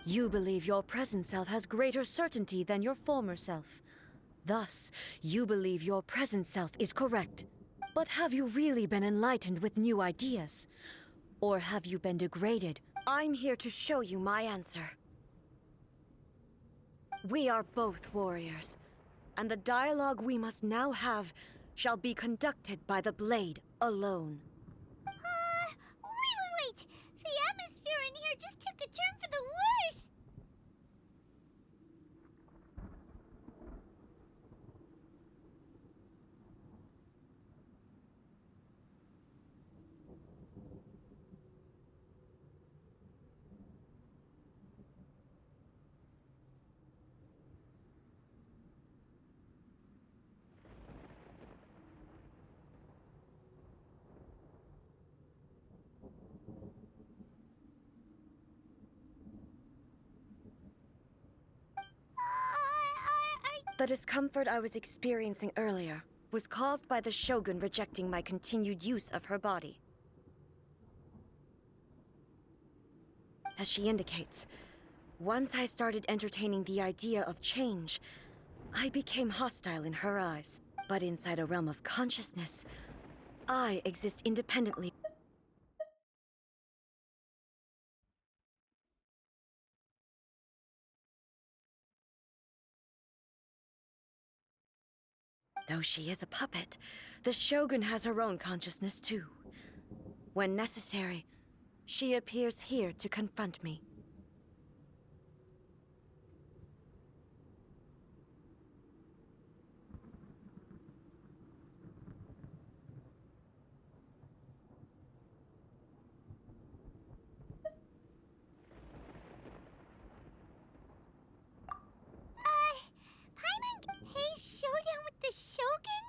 You believe your present self has greater certainty than your former self. Thus, you believe your present self is correct. But have you really been enlightened with new ideas? Or have you been degraded? I'm here to show you my answer. We are both warriors, and the dialogue we must now have shall be conducted by the blade alone. Wait! The atmosphere in here just took a turn for the worse! The discomfort I was experiencing earlier was caused by the Shogun rejecting my continued use of her body. As she indicates, once I started entertaining the idea of change, I became hostile in her eyes. But inside a realm of consciousness, I exist independently. Though she is a puppet, the Shogun has her own consciousness too. When necessary, she appears here to confront me. Hey, showdown with the Shogun?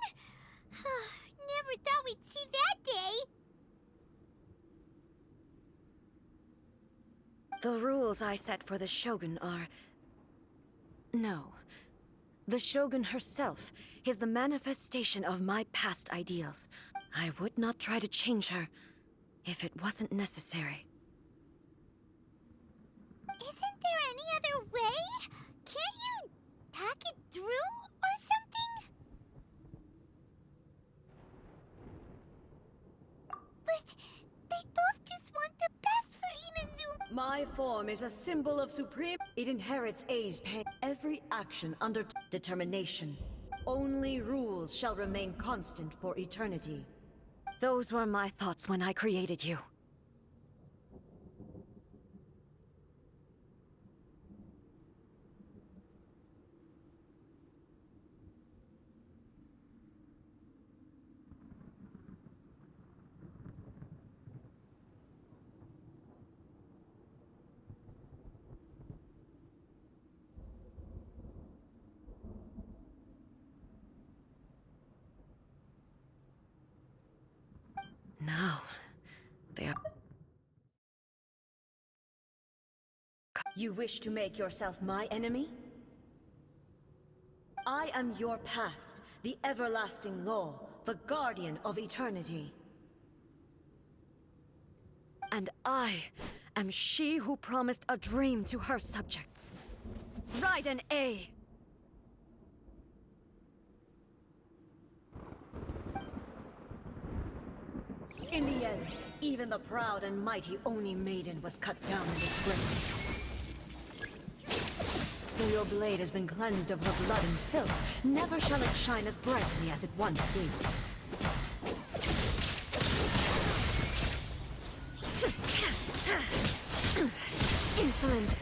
Never thought we'd see that day! The rules I set for the Shogun are... No. The Shogun herself is the manifestation of my past ideals. I would not try to change her if it wasn't necessary. Isn't there any other way? Can't you talk it through or something? But they both just want the best for Inazuma. My form is a symbol of supreme... It inherits A's pain. Every action under determination. Only rules shall remain constant for eternity. Those were my thoughts when I created you. Now, they are... You wish to make yourself my enemy? I am your past, the everlasting law, the guardian of eternity. And I am she who promised a dream to her subjects. Raiden A. In the end, even the proud and mighty Oni Maiden was cut down in disgrace. Though your blade has been cleansed of her blood and filth, never shall it shine as brightly as it once did. Insolent!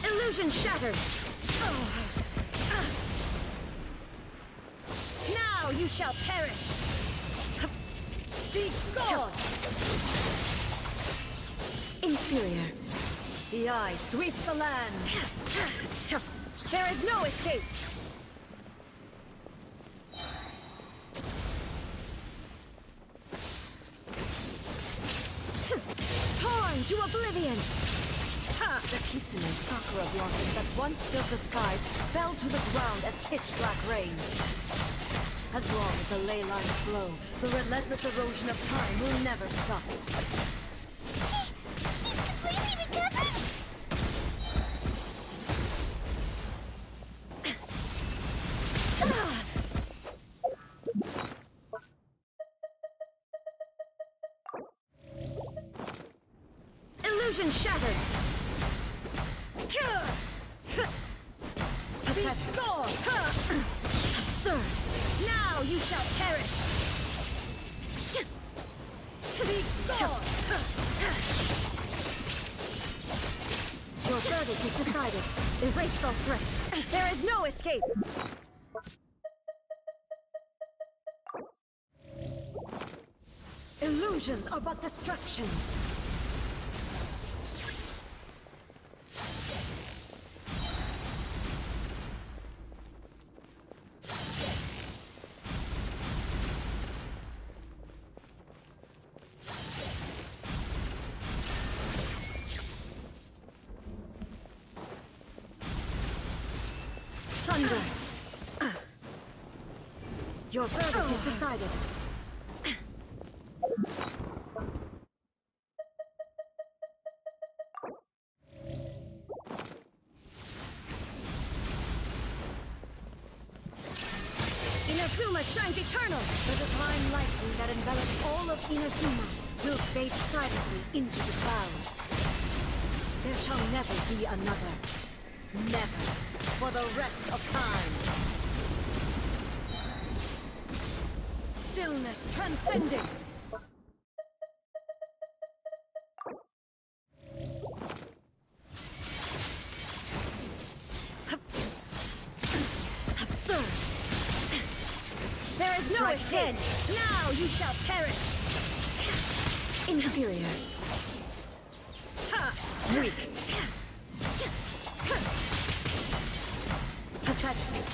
Illusion shattered! Now you shall perish! Be gone! Inferior. The eye sweeps the land. There is no escape! Torn to oblivion! Ha! The Kitsune's sakura blossom that once filled the skies fell to the ground as pitch-black rain. As long as the ley lines flow, the relentless erosion of time will never stop. She's completely recovered? Illusion shattered! Be gone! Absurd! Now you shall perish! Be gone! Your verdict is decided. Erase all threats. There is no escape! Illusions are but distractions. Thunder! Your verdict is decided. Inazuma shines eternal! The divine lightning that envelops all of Inazuma will fade silently into the clouds. There shall never be another. Never. For the rest of time. Stillness transcending. Absurd. There is no escape. Now you shall perish. Inferior. Weak. Pathetic.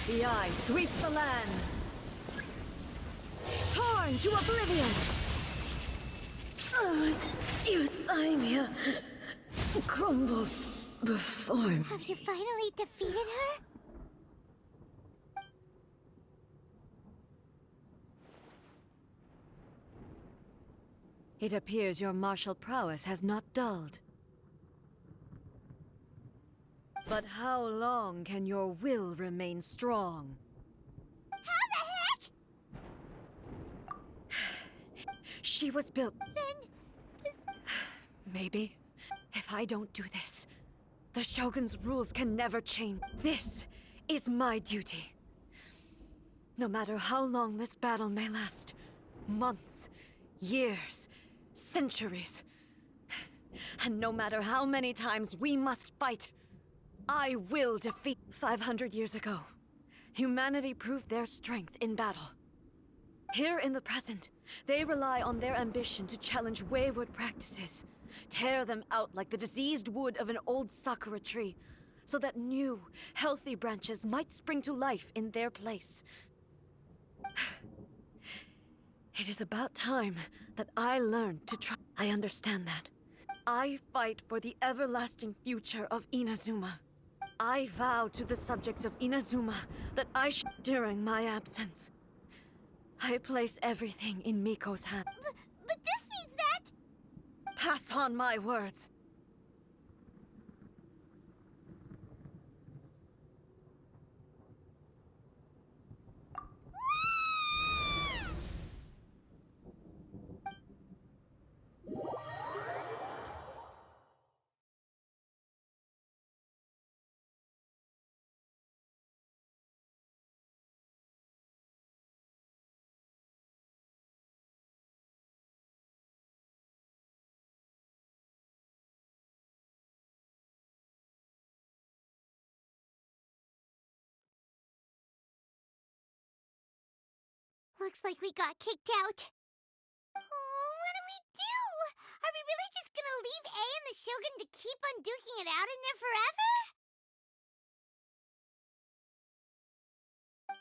The eye sweeps the lands. Torn to oblivion. Euthymia crumbles before me. Have you finally defeated her? It appears your martial prowess has not dulled. But how long can your will remain strong? How the heck? She was built... Then... Maybe. If I don't do this, the Shogun's rules can never change. This is my duty. No matter how long this battle may last. Months, years, centuries. And no matter how many times we must fight, I will defeat. 500 years ago, humanity proved their strength in battle. Here in the present, they rely on their ambition to challenge wayward practices, tear them out like the diseased wood of an old sakura tree, so that new, healthy branches might spring to life in their place. It is about time that I learned to try. I understand that. I fight for the everlasting future of Inazuma. I vow to the subjects of Inazuma that during my absence, I place everything in Miko's hands. But this means that... Pass on my words. Looks like we got kicked out. Oh, what do we do? Are we really just gonna leave A and the Shogun to keep on duking it out in there forever?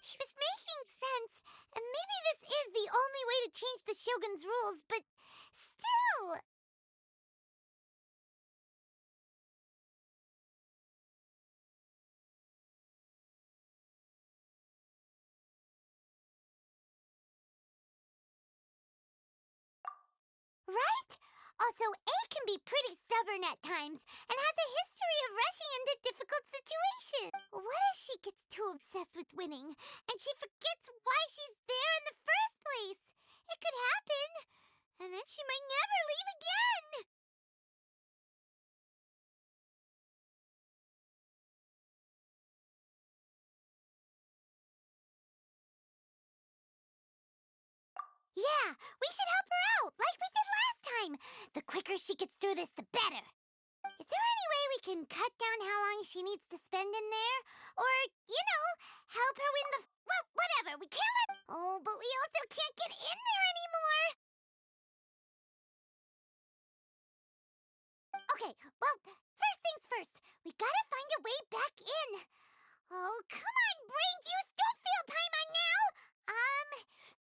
She was making sense, and maybe this is the only way to change the Shogun's rules, but still... Right? Also, A can be pretty stubborn at times and has a history of rushing into difficult situations. What if she gets too obsessed with winning and she forgets why she's there in the first place? It could happen, and then she might never leave again. Yeah, we should help her out, like we did last time. The quicker she gets through this, the better. Is there any way we can cut down how long she needs to spend in there? Or, help her win the... Well, whatever, we can't let... Oh, but we also can't get in there anymore! Okay, well, first things first. We gotta find a way back in. Oh, come on, brain juice, don't feel Paimon now!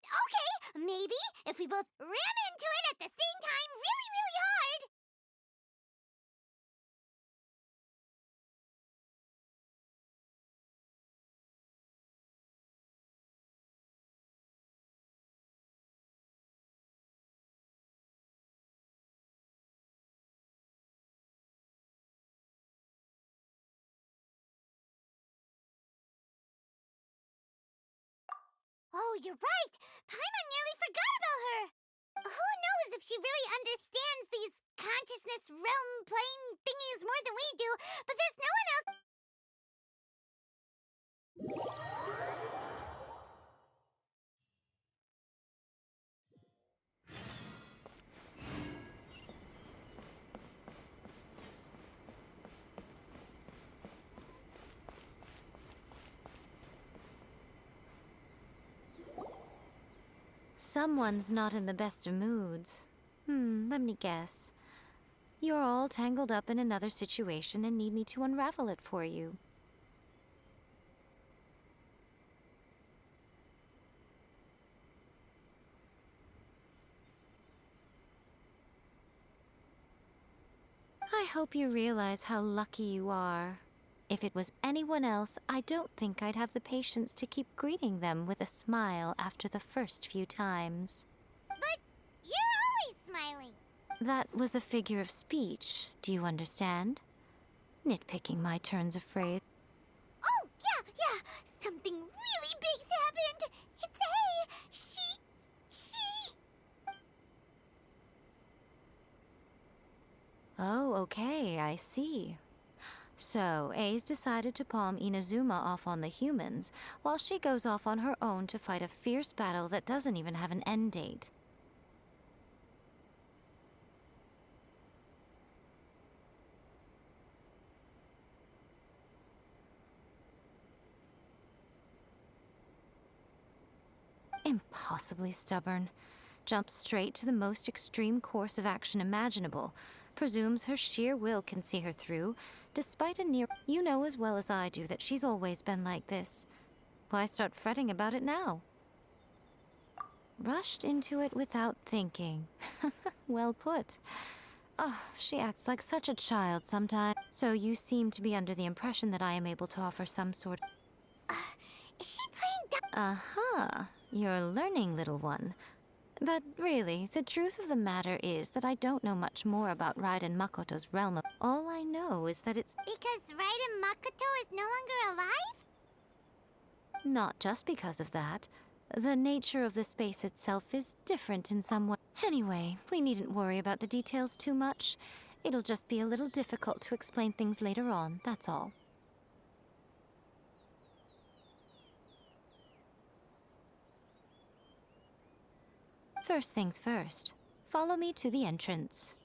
Okay, maybe if we both ram into it at the same time really, really hard. Oh, you're right! Paimon nearly forgot about her! Who knows if she really understands these consciousness realm plane thingies more than we do, but there's no one else. Someone's not in the best of moods. Let me guess. You're all tangled up in another situation and need me to unravel it for you. I hope you realize how lucky you are. If it was anyone else, I don't think I'd have the patience to keep greeting them with a smile after the first few times. But you're always smiling. That was a figure of speech, do you understand? Nitpicking my turns of phrase. Oh, yeah. Something really big's happened. It's A. She... Oh, okay, I see. So, A's decided to palm Inazuma off on the humans, while she goes off on her own to fight a fierce battle that doesn't even have an end date. Impossibly stubborn. Jumps straight to the most extreme course of action imaginable. Presumes her sheer will can see her through, despite a near... You know as well as I do that she's always been like this. Why start fretting about it now? Rushed into it without thinking. Well put. Oh, she acts like such a child sometimes. So you seem to be under the impression that I am able to offer some sort... Is she playing Aha! You're learning, little one. But really, the truth of the matter is that I don't know much more about Raiden Makoto's realm. All I know is that it's Because Raiden Makoto is no longer alive? not just because of that. The nature of the space itself is different in some way. Anyway, we needn't worry about the details too much. It'll just be a little difficult to explain things later on, that's all. First things first. Follow me to the entrance.